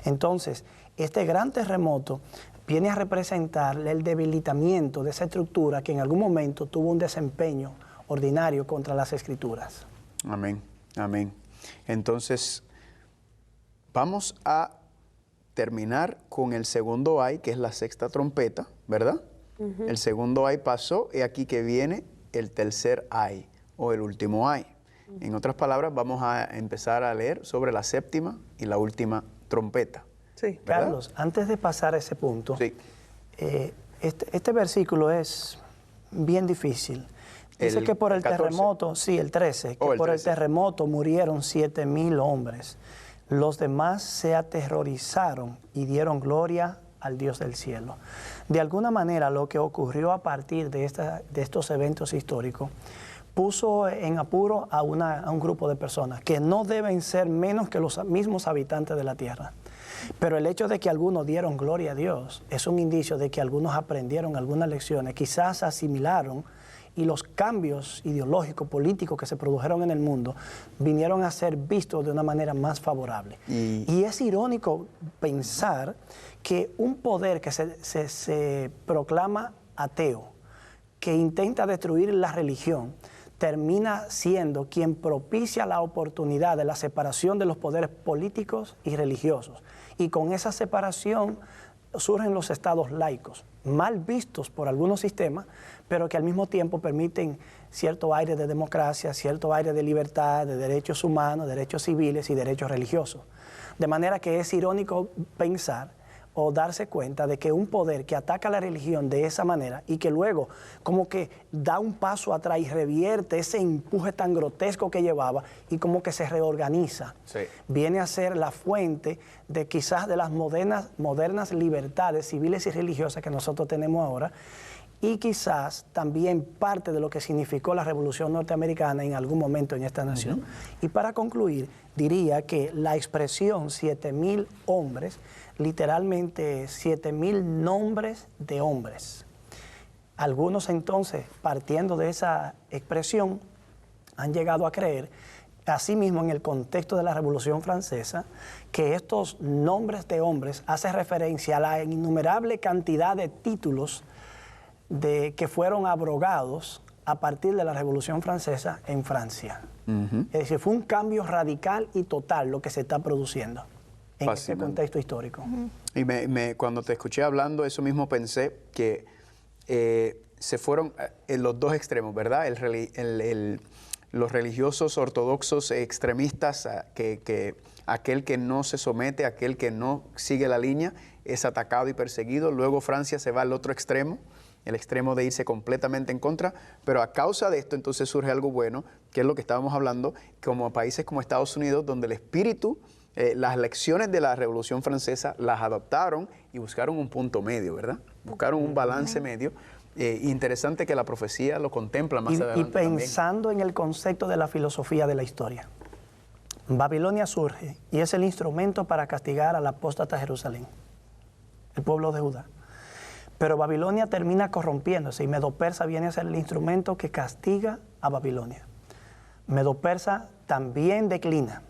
Entonces, este gran terremoto viene a representar el debilitamiento de esa estructura que en algún momento tuvo un desempeño ordinario contra las Escrituras. Amén, amén. Entonces, vamos a terminar con el segundo ay, que es la 6ª trompeta, ¿verdad? El segundo ay pasó y aquí que viene el tercer ay o el último ay. En otras palabras, vamos a empezar a leer sobre la 7ª y la última trompeta. Sí. ¿Verdad? Carlos, antes de pasar a ese punto, Sí. Este versículo es bien difícil. Dice que por el 14. terremoto, sí, el 13, que Oh, el por 13. el terremoto murieron 7,000 hombres. Los demás se aterrorizaron y dieron gloria al Dios del cielo. De alguna manera, lo que ocurrió a partir de estos eventos históricos puso en apuro a un grupo de personas que no deben ser menos que los mismos habitantes de la tierra. Pero el hecho de que algunos dieron gloria a Dios es un indicio de que algunos aprendieron algunas lecciones, quizás asimilaron, y los cambios ideológicos, políticos que se produjeron en el mundo vinieron a ser vistos de una manera más favorable. Y es irónico pensar que un poder que se proclama ateo, que intenta destruir la religión, termina siendo quien propicia la oportunidad de la separación de los poderes políticos y religiosos. Y con esa separación surgen los estados laicos, mal vistos por algunos sistemas, pero que al mismo tiempo permiten cierto aire de democracia, cierto aire de libertad, de derechos humanos, derechos civiles y derechos religiosos. De manera que es irónico pensar o darse cuenta de que un poder que ataca la religión de esa manera y que luego como que da un paso atrás y revierte ese empuje tan grotesco que llevaba y como que se reorganiza, viene a ser la fuente de quizás de las modernas libertades civiles y religiosas que nosotros tenemos ahora, y quizás también parte de lo que significó la Revolución Norteamericana en algún momento en esta nación. Y para concluir, diría que la expresión 7,000 hombres, literalmente 7,000 nombres de hombres. Algunos entonces, partiendo de esa expresión, han llegado a creer asimismo en el contexto de la Revolución Francesa, que estos nombres de hombres hacen referencia a la innumerable cantidad de títulos que fueron abrogados a partir de la Revolución Francesa en Francia. Es decir, fue un cambio radical y total lo que se está produciendo en este contexto histórico. Y cuando te escuché hablando, eso mismo pensé que se fueron en los dos extremos, ¿verdad? Los religiosos ortodoxos extremistas, aquel que no se somete, aquel que no sigue la línea, es atacado y perseguido. Luego Francia se va al otro extremo, el extremo de irse completamente en contra, pero a causa de esto entonces surge algo bueno, que es lo que estábamos hablando, como países como Estados Unidos, donde el espíritu, las lecciones de la Revolución Francesa las adoptaron y buscaron un punto medio, ¿verdad? Buscaron un balance medio. Interesante que la profecía lo contempla más adelante. Y pensando en el concepto de la filosofía de la historia, Babilonia surge y es el instrumento para castigar al apóstata Jerusalén, el pueblo de Judá. Pero Babilonia termina corrompiéndose y Medo-Persa viene a ser el instrumento que castiga a Babilonia. Medo-Persa también declina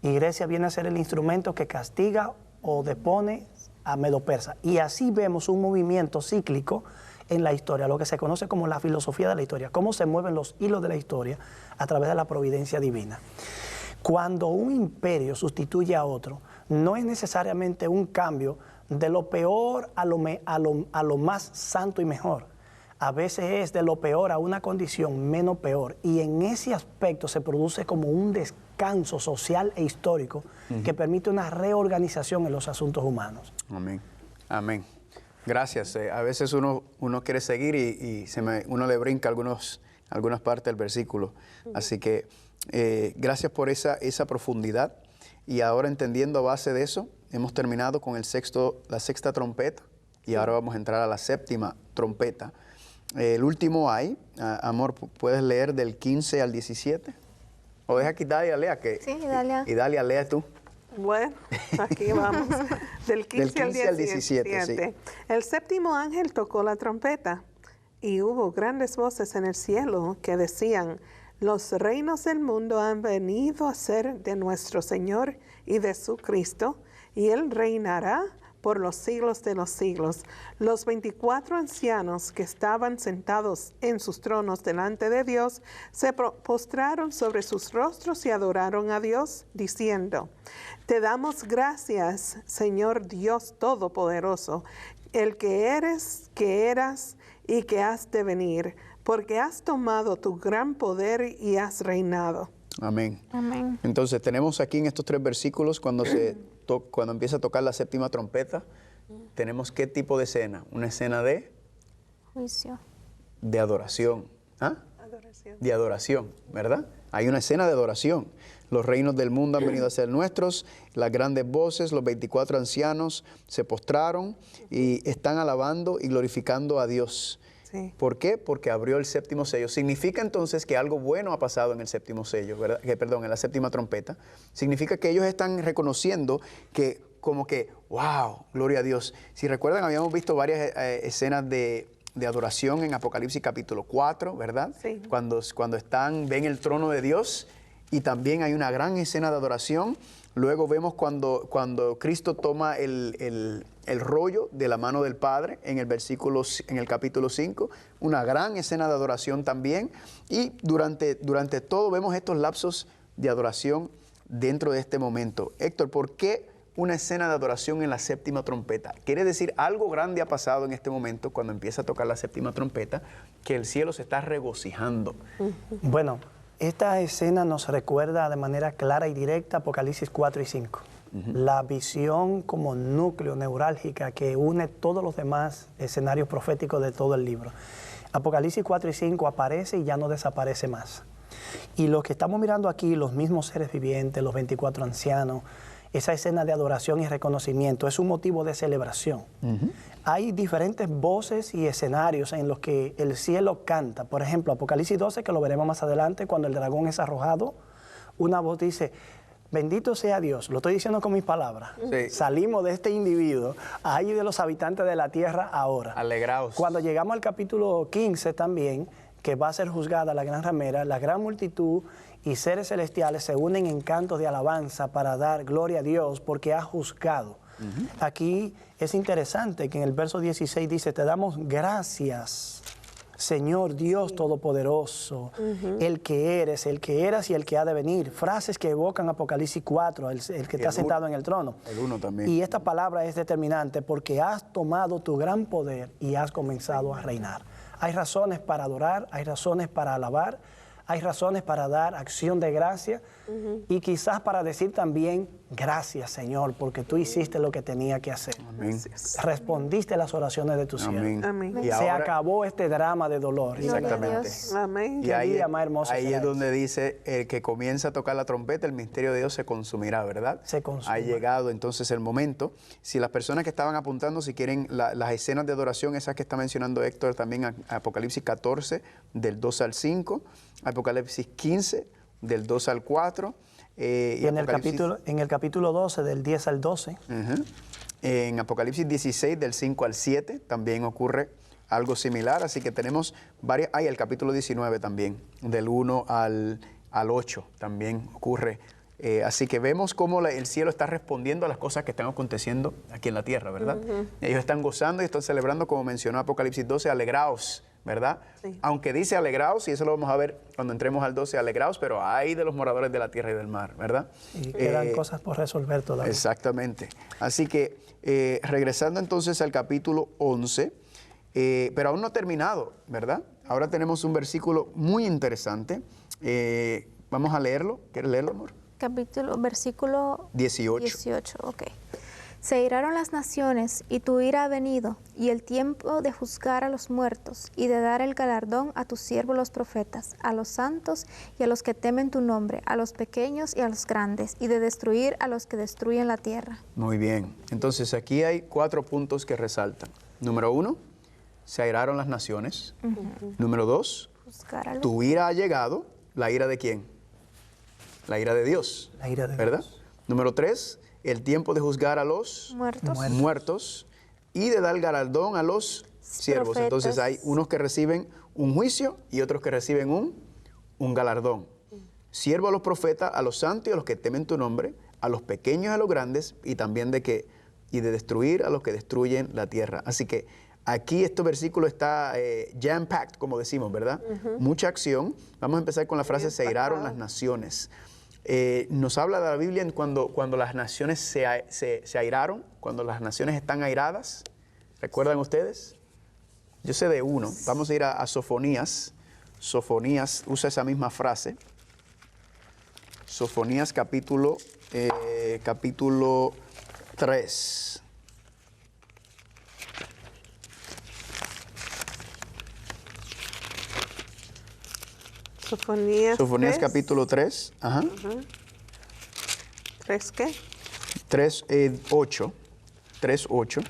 y Grecia viene a ser el instrumento que castiga o depone a Medo-Persa. Y así vemos un movimiento cíclico en la historia, lo que se conoce como la filosofía de la historia, cómo se mueven los hilos de la historia a través de la providencia divina. Cuando un imperio sustituye a otro, no es necesariamente un cambio de lo peor a lo más santo y mejor. A veces es de lo peor a una condición menos peor. Y en ese aspecto se produce como un descanso social e histórico que permite una reorganización en los asuntos humanos. Amén. Amén. Gracias. A veces uno quiere seguir y uno le brinca algunas partes del versículo. Así que gracias por esa profundidad. Y ahora, entendiendo a base de eso, hemos terminado con la sexta trompeta y ahora vamos a entrar a la séptima trompeta. El último amor, ¿puedes leer del 15 al 17? ¿O deja que Dalia lea? Sí, Dalia. Y Dalia, lea tú. Bueno, aquí vamos. Del 15 al 17. Sí. El séptimo ángel tocó la trompeta y hubo grandes voces en el cielo que decían: los reinos del mundo han venido a ser de nuestro Señor y de su Cristo, y Él reinará por los siglos de los siglos. Los 24 ancianos que estaban sentados en sus tronos delante de Dios se postraron sobre sus rostros y adoraron a Dios, diciendo: te damos gracias, Señor Dios Todopoderoso, el que eres, que eras y que has de venir, porque has tomado tu gran poder y has reinado. Amén. Amén. Entonces tenemos aquí en estos 3 versículos, cuando empieza a tocar la séptima trompeta, tenemos qué tipo de escena. Una escena de juicio, de adoración. ¿Ah? Adoración. De adoración, ¿verdad? Hay una escena de adoración. Los reinos del mundo han venido a ser nuestros, las grandes voces, los 24 ancianos se postraron y están alabando y glorificando a Dios. Sí. ¿Por qué? Porque abrió el séptimo sello. Significa entonces que algo bueno ha pasado en el séptimo sello, ¿verdad? En la séptima trompeta. Significa que ellos están reconociendo que como que, wow, gloria a Dios. Si recuerdan, habíamos visto varias escenas de adoración en Apocalipsis capítulo 4, ¿verdad? Sí. Cuando ven el trono de Dios, y también hay una gran escena de adoración. Luego vemos cuando Cristo toma el rollo de la mano del Padre en el capítulo 5, una gran escena de adoración también. Y durante todo vemos estos lapsos de adoración dentro de este momento. Héctor, ¿por qué una escena de adoración en la séptima trompeta? Quiere decir, algo grande ha pasado en este momento cuando empieza a tocar la séptima trompeta, que el cielo se está regocijando. Bueno, esta escena nos recuerda de manera clara y directa Apocalipsis 4 y 5. La visión como núcleo neurálgica que une todos los demás escenarios proféticos de todo el libro. Apocalipsis 4 y 5 aparece y ya no desaparece más. Y lo que estamos mirando aquí, los mismos seres vivientes, los 24 ancianos, esa escena de adoración y reconocimiento, es un motivo de celebración. Hay diferentes voces y escenarios en los que el cielo canta. Por ejemplo, Apocalipsis 12, que lo veremos más adelante, cuando el dragón es arrojado, una voz dice: bendito sea Dios. Lo estoy diciendo con mis palabras. Sí. Salimos de este individuo, hay de los habitantes de la tierra ahora. Alegraos. Cuando llegamos al capítulo 15 también, que va a ser juzgada la gran ramera, la gran multitud y seres celestiales se unen en cantos de alabanza para dar gloria a Dios porque ha juzgado. Aquí es interesante que en el verso 16 dice, te damos gracias, Señor Dios Todopoderoso, el que eres, el que eras y el que ha de venir. Frases que evocan Apocalipsis 4, el que está sentado en el trono. El 1 también. Y esta palabra es determinante porque has tomado tu gran poder y has comenzado a reinar. Hay razones para adorar, hay razones para alabar, hay razones para dar acción de gracia y quizás para decir también gracias, Señor, porque tú hiciste lo que tenía que hacer. Amén. Respondiste las oraciones de tu siervo. Amén. Amén. Y Se ahora- acabó este drama de dolor. Exactamente. Amén. Y ahí, día más hermoso ahí será es donde dice, el que comienza a tocar la trompeta, el misterio de Dios se consumirá, ¿verdad? Se consuma. Ha llegado entonces el momento. Si las personas que estaban apuntando, si quieren las escenas de adoración, esas que está mencionando Héctor también, Apocalipsis 14, del 2 al 5, Apocalipsis 15, del 2 al 4. Y en el capítulo 12, del 10 al 12. Ujú. En Apocalipsis 16, del 5 al 7, también ocurre algo similar. Así que tenemos varias. Hay el capítulo 19 también, del 1 al 8, también ocurre. Así que vemos cómo el cielo está respondiendo a las cosas que están aconteciendo aquí en la tierra, ¿verdad? Ellos están gozando y están celebrando, como mencionó Apocalipsis 12, alegraos, ¿verdad? Sí. Aunque dice alegraos, y eso lo vamos a ver cuando entremos al 12, alegraos, pero hay de los moradores de la tierra y del mar, ¿verdad? Y quedan cosas por resolver todavía. Exactamente. Así que regresando entonces al capítulo 11, pero aún no ha terminado, ¿verdad? Ahora tenemos un versículo muy interesante. Vamos a leerlo. ¿Quieres leerlo, amor? Versículo 18. 18, ok. Se iraron las naciones y tu ira ha venido, y el tiempo de juzgar a los muertos y de dar el galardón a tus siervos los profetas, a los santos y a los que temen tu nombre, a los pequeños y a los grandes, y de destruir a los que destruyen la tierra. Muy bien. Entonces aquí hay 4 puntos que resaltan. Número 1, se airaron las naciones. Número 2, Juzgar a los tu ira ha llegado. ¿La ira de quién? La ira de Dios. La ira de ¿verdad? Dios. Número 3, el tiempo de juzgar a los muertos. muertos y de dar galardón a los siervos. Profetas. Entonces hay unos que reciben un juicio y otros que reciben un galardón. Siervo a los profetas, a los santos y a los que temen tu nombre, a los pequeños y a los grandes, y también de destruir a los que destruyen la tierra. Así que aquí este versículo está jam-packed, como decimos, ¿verdad? Mucha acción. Vamos a empezar con la frase, se iraron las naciones. Nos habla de la Biblia en cuando las naciones se airaron, cuando las naciones están airadas. ¿Recuerdan ustedes? Yo sé de uno. Vamos a ir a Sofonías. Sofonías usa esa misma frase. Sofonías capítulo 3. Sofonías Sofonías 3. capítulo 3. Ajá. ¿3 qué? 3:8. 3:8.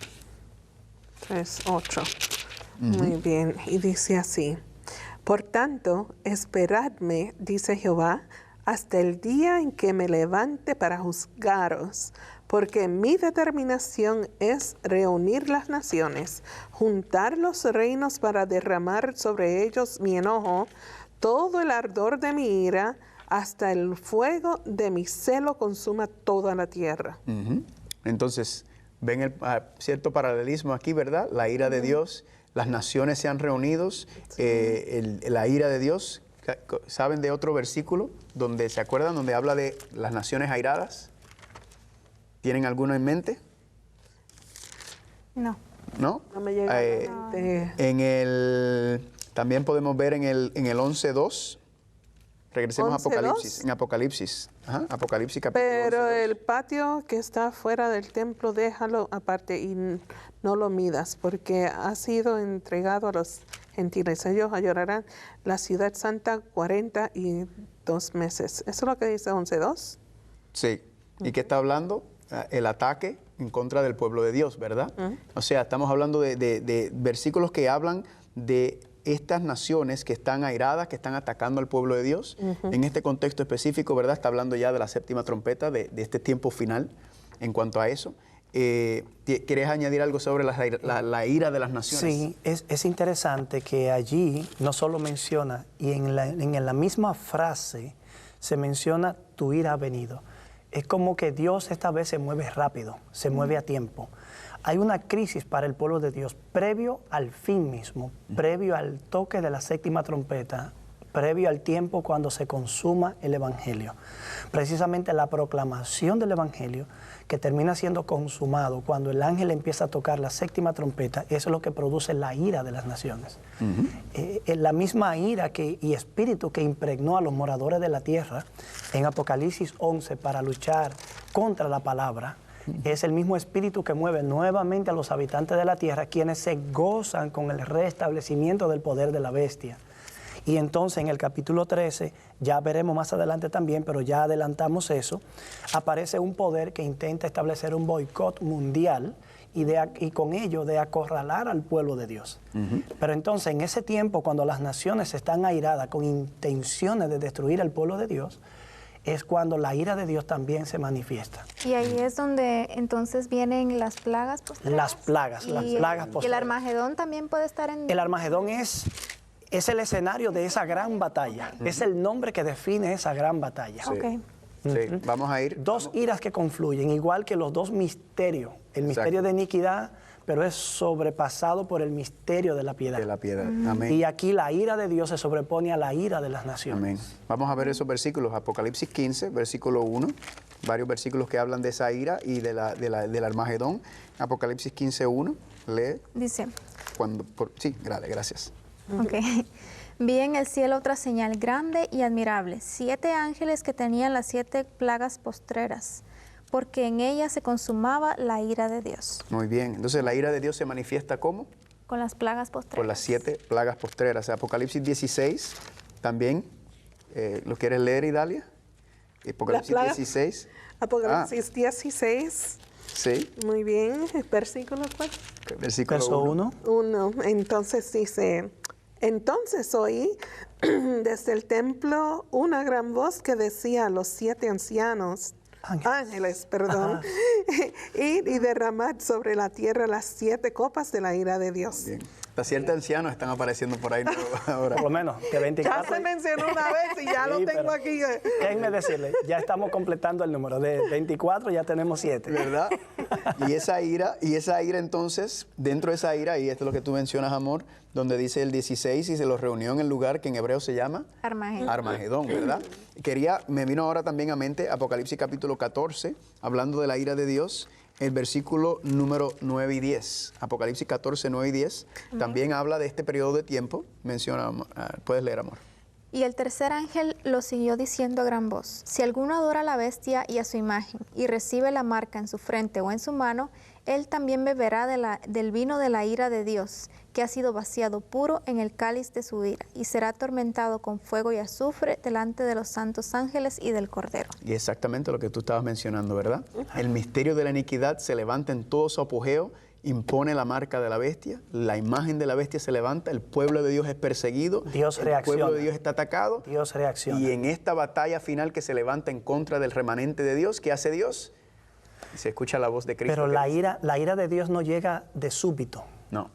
3:8. Muy bien. Y dice así. Por tanto, esperadme, dice Jehová, hasta el día en que me levante para juzgaros, porque mi determinación es reunir las naciones, juntar los reinos para derramar sobre ellos mi enojo, todo el ardor de mi ira, hasta el fuego de mi celo consuma toda la tierra. Ujú. Entonces, ven el cierto paralelismo aquí, ¿verdad? La ira de Dios, las naciones se han reunido, la ira de Dios. ¿Saben de otro versículo donde se acuerdan, donde habla de las naciones airadas? ¿Tienen alguno en mente? No. ¿No? No me llega a la mente. También podemos ver en el 11:2. Regresemos a 11:2. Apocalipsis. En Apocalipsis. Ajá, Apocalipsis capítulo Pero 11:2. el patio que está fuera del templo, déjalo aparte y no lo midas, porque ha sido entregado a los gentiles. Ellos llorarán la ciudad santa 42 meses. ¿Eso es lo que dice 11:2? Sí. ¿Y qué está hablando? El ataque en contra del pueblo de Dios, ¿verdad? O sea, estamos hablando de versículos que hablan de estas naciones que están airadas, que están atacando al pueblo de Dios. En este contexto específico, ¿verdad? Está hablando ya de la séptima trompeta, de este tiempo final en cuanto a eso. ¿Quieres añadir algo sobre la ira de las naciones? Sí, es interesante que allí no solo menciona, y en la misma frase se menciona tu ira ha venido. Es como que Dios esta vez se mueve rápido, se mueve a tiempo. Hay una crisis para el pueblo de Dios previo al fin mismo, previo al toque de la séptima trompeta, previo al tiempo cuando se consuma el Evangelio. Precisamente la proclamación del Evangelio, que termina siendo consumado cuando el ángel empieza a tocar la séptima trompeta, eso es lo que produce la ira de las naciones. La misma ira y espíritu que impregnó a los moradores de la tierra en Apocalipsis 11 para luchar contra la palabra, es el mismo espíritu que mueve nuevamente a los habitantes de la tierra, quienes se gozan con el restablecimiento del poder de la bestia. Y entonces en el capítulo 13, ya veremos más adelante también, pero ya adelantamos eso, aparece un poder que intenta establecer un boicot mundial y con ello de acorralar al pueblo de Dios. Pero entonces en ese tiempo, cuando las naciones están airadas con intenciones de destruir al pueblo de Dios, es cuando la ira de Dios también se manifiesta. Y ahí es donde entonces vienen las plagas postreras. Las plagas postreras. ¿Y el Armagedón también puede estar en...? El Armagedón es el escenario de esa gran batalla. Es el nombre que define esa gran batalla. Sí. Ok. Sí, vamos a ir. Dos iras que confluyen, igual que los dos misterios. El misterio de iniquidad, pero es sobrepasado por el misterio de la piedad. De la piedad. Amén. Y aquí la ira de Dios se sobrepone a la ira de las naciones. Amén. Vamos a ver esos versículos. Apocalipsis 15, versículo 1. Varios versículos que hablan de esa ira y del Armagedón. Apocalipsis 15, 1. Lee. Dice. Sí, gracias. Ok. Vi en el cielo otra señal grande y admirable, 7 ángeles que tenían las 7 plagas postreras, porque en ellas se consumaba la ira de Dios. Muy bien. Entonces, ¿la ira de Dios se manifiesta cómo? Con las plagas postreras. Con las 7 plagas postreras. Apocalipsis 16, también. ¿Lo quieres leer, Idalia? Apocalipsis 16. Apocalipsis 16. Sí. Muy bien. ¿Versículo cuál? Versículo 1. 1. Entonces dice... Entonces oí desde el templo una gran voz que decía a los 7 ángeles, y derramad sobre la tierra las 7 copas de la ira de Dios. Bien. Hasta 7 ancianos están apareciendo por ahí ahora. Por lo menos, de 24. Ya se mencionó una vez y ya lo tengo aquí. Déjenme decirle, ya estamos completando el número. De 24 ya tenemos 7. ¿Verdad? Y esa ira entonces, dentro de esa ira, y esto es lo que tú mencionas, amor, donde dice el 16, y se los reunió en el lugar que en hebreo se llama Armagedón, ¿verdad? Me vino ahora también a mente Apocalipsis capítulo 14, hablando de la ira de Dios, el versículo número 9 y 10. Apocalipsis 14, 9 y 10, también habla de este periodo de tiempo. Menciona, puedes leer, amor. Y el tercer ángel lo siguió diciendo a gran voz, si alguno adora a la bestia y a su imagen, y recibe la marca en su frente o en su mano, él también beberá del vino de la ira de Dios, que ha sido vaciado puro en el cáliz de su ira, y será atormentado con fuego y azufre delante de los santos ángeles y del Cordero. Y exactamente lo que tú estabas mencionando, ¿verdad? El misterio de la iniquidad se levanta en todo su apogeo, impone la marca de la bestia, la imagen de la bestia se levanta, el pueblo de Dios es perseguido, Dios reacciona. El pueblo de Dios está atacado. Dios reacciona. Y en esta batalla final que se levanta en contra del remanente de Dios, ¿qué hace Dios? Se escucha la voz de Cristo. Pero la ira de Dios no llega de súbito. No.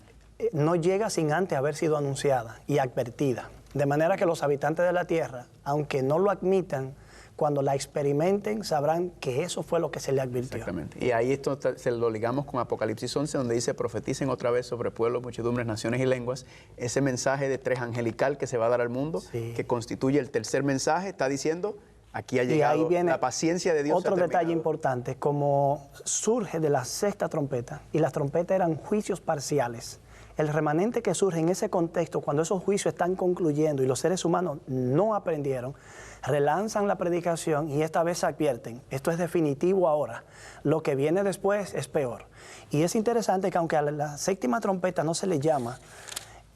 No llega sin antes haber sido anunciada y advertida. De manera que los habitantes de la tierra, aunque no lo admitan, cuando la experimenten, sabrán que eso fue lo que se le advirtió. Exactamente. Y ahí esto se lo ligamos con Apocalipsis 11, donde dice, profeticen otra vez sobre pueblos, muchedumbres, naciones y lenguas. Ese mensaje de 3 angelical que se va a dar al mundo, que constituye el tercer mensaje, está diciendo, aquí ha llegado, y ahí viene la paciencia de Dios. Otro detalle importante, como surge de la sexta trompeta, y las trompetas eran juicios parciales. El remanente que surge en ese contexto, cuando esos juicios están concluyendo y los seres humanos no aprendieron, relanzan la predicación y esta vez advierten, esto es definitivo ahora, lo que viene después es peor. Y es interesante que aunque a la séptima trompeta no se le llama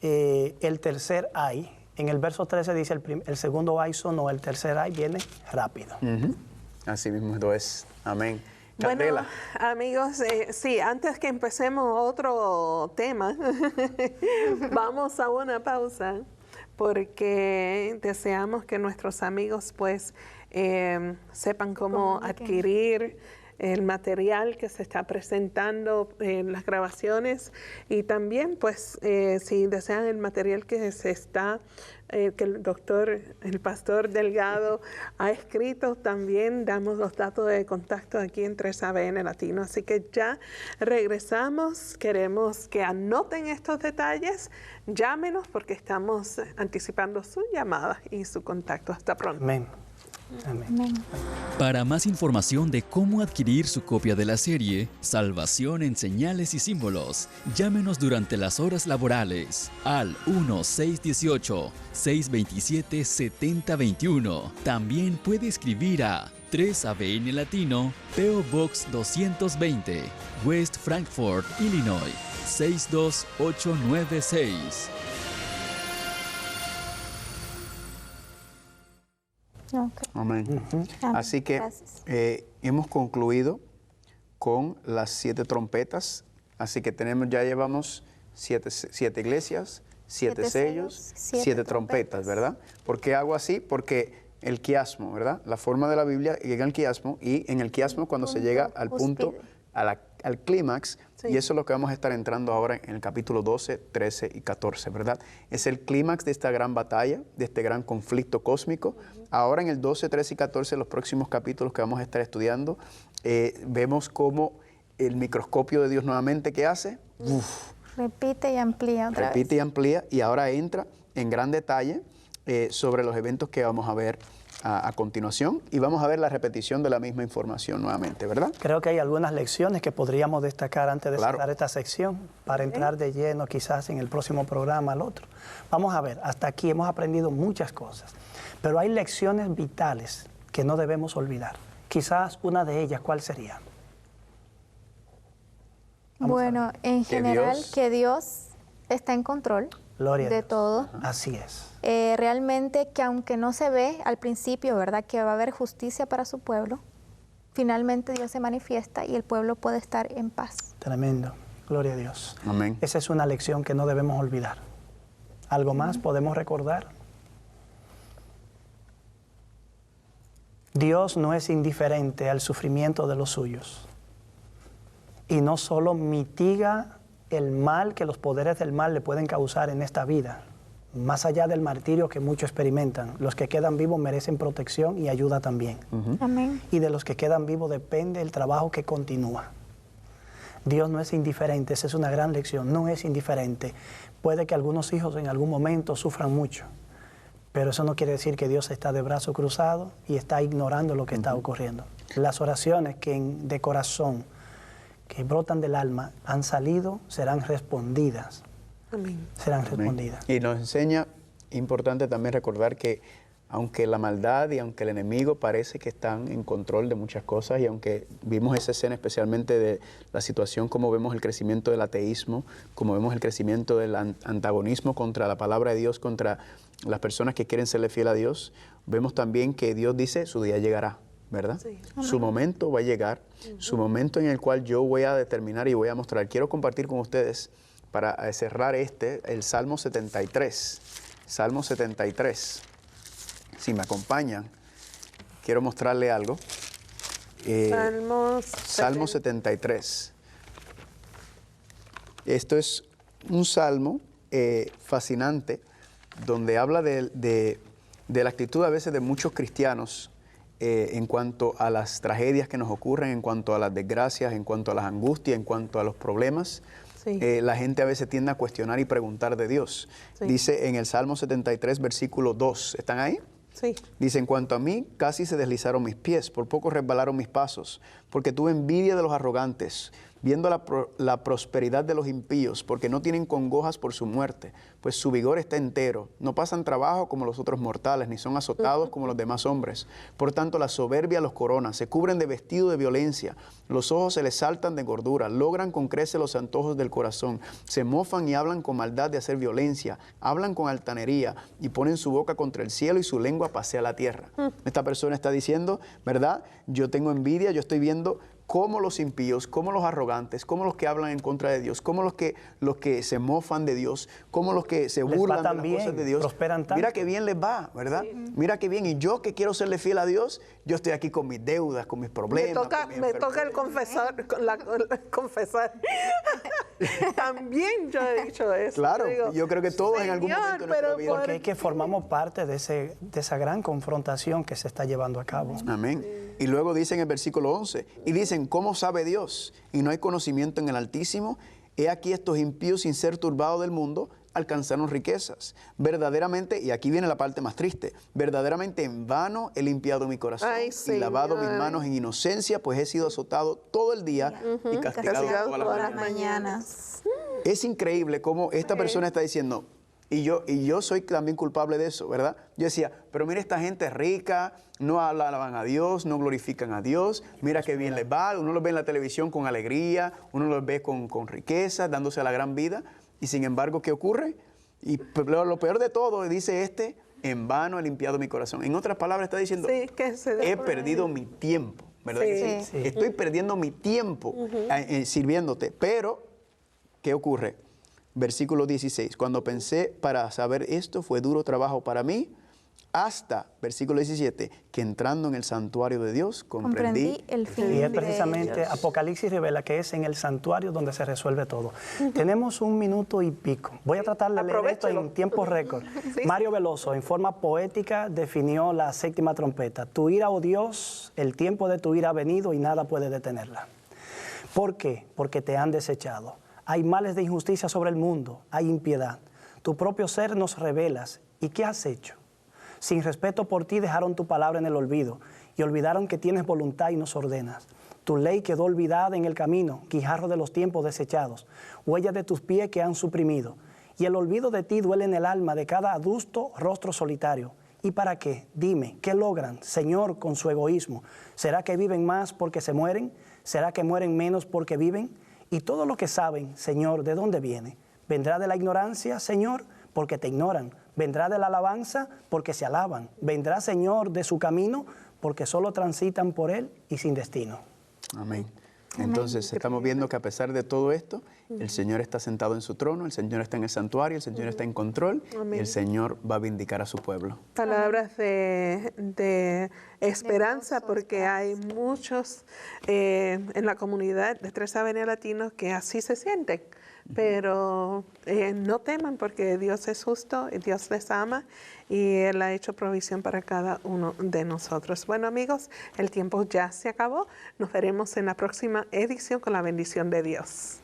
el tercer ay, en el verso 13 dice el segundo ay sonó, el tercer ay viene rápido. Así mismo esto es. Amén. Bueno, amigos, sí, antes que empecemos otro tema, vamos a una pausa porque deseamos que nuestros amigos pues sepan cómo adquirir el material que se está presentando en las grabaciones y también pues si desean el material que se está que el pastor Delgado ha escrito, también damos los datos de contacto aquí en 3ABN Latino. Así que ya regresamos, queremos que anoten estos detalles, llámenos porque estamos anticipando su llamada y su contacto. Hasta pronto. Amén. Amén. Para más información de cómo adquirir su copia de la serie Salvación en Señales y Símbolos, llámenos durante las horas laborales al 1-618-627-7021. También puede escribir a 3ABN Latino, P.O. Box 220, West Frankfort, Illinois, 62896. Okay. Amén. Amén. Así que Gracias. hemos concluido con las 7 trompetas. Así que ya llevamos 7 iglesias, 7 sellos, 7 trompetas, ¿verdad? ¿Por qué hago así? Porque el quiasmo, ¿verdad? La forma de la Biblia llega al quiasmo y en el quiasmo cuando se llega al punto, al clímax, Sí. y eso es lo que vamos a estar entrando ahora en el capítulo 12, 13 y 14, ¿verdad? Es el clímax de esta gran batalla, de este gran conflicto cósmico. Ahora en el 12, 13 y 14, los próximos capítulos que vamos a estar estudiando, vemos cómo el microscopio de Dios nuevamente, ¿qué hace? Repite y amplía otra vez. Repite y amplía y ahora entra en gran detalle sobre los eventos que vamos a ver a continuación y vamos a ver la repetición de la misma información nuevamente, ¿verdad? Creo que hay algunas lecciones que podríamos destacar antes de Claro. cerrar esta sección para entrar de lleno quizás en el próximo programa al otro. Vamos a ver, hasta aquí hemos aprendido muchas cosas, pero hay lecciones vitales que no debemos olvidar. Quizás una de ellas, ¿cuál sería? Bueno, en general que Dios está en control Gloria a de Dios. todo. Así es. Realmente que aunque no se ve al principio, ¿verdad? Que va a haber justicia para su pueblo, finalmente Dios se manifiesta y el pueblo puede estar en paz. Tremendo. Gloria a Dios. Amén. Esa es una lección que no debemos olvidar. ¿Algo más podemos recordar? Dios no es indiferente al sufrimiento de los suyos. Y no solo mitiga el mal que los poderes del mal le pueden causar en esta vida, más allá del martirio que muchos experimentan. Los que quedan vivos merecen protección y ayuda también. Amén. Y de los que quedan vivos depende el trabajo que continúa. Dios no es indiferente, esa es una gran lección, no es indiferente. Puede que algunos hijos en algún momento sufran mucho, pero eso no quiere decir que Dios está de brazo cruzado y está ignorando lo que está ocurriendo. Las oraciones de corazón que brotan del alma han salido, serán respondidas. Amén. Serán respondidas. Y nos enseña, importante también recordar que aunque la maldad y aunque el enemigo parece que están en control de muchas cosas y aunque vimos esa escena especialmente de la situación, como vemos el crecimiento del ateísmo, como vemos el crecimiento del antagonismo contra la palabra de Dios, contra las personas que quieren serle fiel a Dios, vemos también que Dios dice su día llegará, ¿verdad? Sí. Su momento va a llegar, su momento en el cual yo voy a determinar y voy a mostrar. Quiero compartir con ustedes para cerrar el Salmo 73. Salmo 73. Si me acompañan, quiero mostrarle algo. Salmo 73. Esto es un salmo fascinante donde habla de la actitud a veces de muchos cristianos en cuanto a las tragedias que nos ocurren, en cuanto a las desgracias, en cuanto a las angustias, en cuanto a los problemas. Sí. La gente a veces tiende a cuestionar y preguntar de Dios. Sí. Dice en el Salmo 73, versículo 2. ¿Están ahí? Sí. Dice, en cuanto a mí, casi se deslizaron mis pies, por poco resbalaron mis pasos, porque tuve envidia de los arrogantes, viendo la prosperidad de los impíos, porque no tienen congojas por su muerte, pues su vigor está entero. No pasan trabajo como los otros mortales, ni son azotados como los demás hombres. Por tanto, la soberbia los corona, se cubren de vestido de violencia, los ojos se les saltan de gordura, logran con creces los antojos del corazón, se mofan y hablan con maldad de hacer violencia, hablan con altanería y ponen su boca contra el cielo y su lengua pasea la tierra. Esta persona está diciendo, ¿verdad? Yo tengo envidia, yo estoy viendo cómo los impíos, cómo los arrogantes, cómo los que hablan en contra de Dios, cómo los que se mofan de Dios, cómo los que se burlan de las cosas de Dios. Prosperan tanto. Mira qué bien les va, ¿verdad? Mira qué bien. Y yo que quiero serle fiel a Dios, yo estoy aquí con mis deudas, con mis problemas. Me toca el confesar. Confesar. También yo he dicho eso. Claro, digo, yo creo que todos en algún momento de nuestra vida. Porque es que formamos parte de esa gran confrontación que se está llevando a cabo. Amén. Y luego dice en el versículo 11, y dicen, ¿cómo sabe Dios? Y no hay conocimiento en el Altísimo. He aquí estos impíos sin ser turbados del mundo alcanzaron riquezas. Verdaderamente, y aquí viene la parte más triste, verdaderamente en vano he limpiado mi corazón y lavado mis manos en inocencia, pues he sido azotado todo el día y castigado todas las mañanas. Es increíble cómo esta persona está diciendo, y yo soy también culpable de eso, ¿verdad? Yo decía, pero mira, esta gente es rica, no alaban a Dios, no glorifican a Dios, mira qué bien les va, uno los ve en la televisión con alegría, uno los ve con riqueza, dándose a la gran vida, y sin embargo, ¿qué ocurre? Y lo peor de todo, dice en vano he limpiado mi corazón. En otras palabras, está diciendo, he perdido mi tiempo, ¿verdad? Sí. Sí. Estoy perdiendo mi tiempo sirviéndote, pero, ¿qué ocurre? Versículo 16, cuando pensé para saber esto fue duro trabajo para mí, hasta, versículo 17, que entrando en el santuario de Dios comprendí el fin. Y es precisamente, Apocalipsis revela que es en el santuario donde se resuelve todo. Tenemos 1 minuto y pico. Voy a tratar de leer esto en tiempo récord. Sí. Mario Veloso, en forma poética, definió la 7ª trompeta. Tu ira, oh Dios, el tiempo de tu ira ha venido y nada puede detenerla. ¿Por qué? Porque te han desechado. Hay males de injusticia sobre el mundo, hay impiedad. Tu propio ser nos revelas. ¿Y qué has hecho? Sin respeto por ti dejaron tu palabra en el olvido y olvidaron que tienes voluntad y nos ordenas. Tu ley quedó olvidada en el camino, guijarro de los tiempos desechados, huella de tus pies que han suprimido. Y el olvido de ti duele en el alma de cada adusto rostro solitario. ¿Y para qué? Dime, ¿qué logran, Señor, con su egoísmo? ¿Será que viven más porque se mueren? ¿Será que mueren menos porque viven? Y todo lo que saben, Señor, ¿de dónde viene? ¿Vendrá de la ignorancia, Señor? Porque te ignoran. ¿Vendrá de la alabanza? Porque se alaban. ¿Vendrá, Señor, de su camino? Porque solo transitan por él y sin destino. Amén. Entonces estamos viendo que a pesar de todo esto, el Señor está sentado en su trono, el Señor está en el santuario, el Señor está en control. Amén. Y el Señor va a vindicar a su pueblo. Palabras de esperanza, porque hay muchos en la comunidad de Tres Avenidas Latinos que así se sienten. Pero no teman porque Dios es justo, y Dios les ama y Él ha hecho provisión para cada uno de nosotros. Bueno, amigos, el tiempo ya se acabó. Nos veremos en la próxima edición con la bendición de Dios.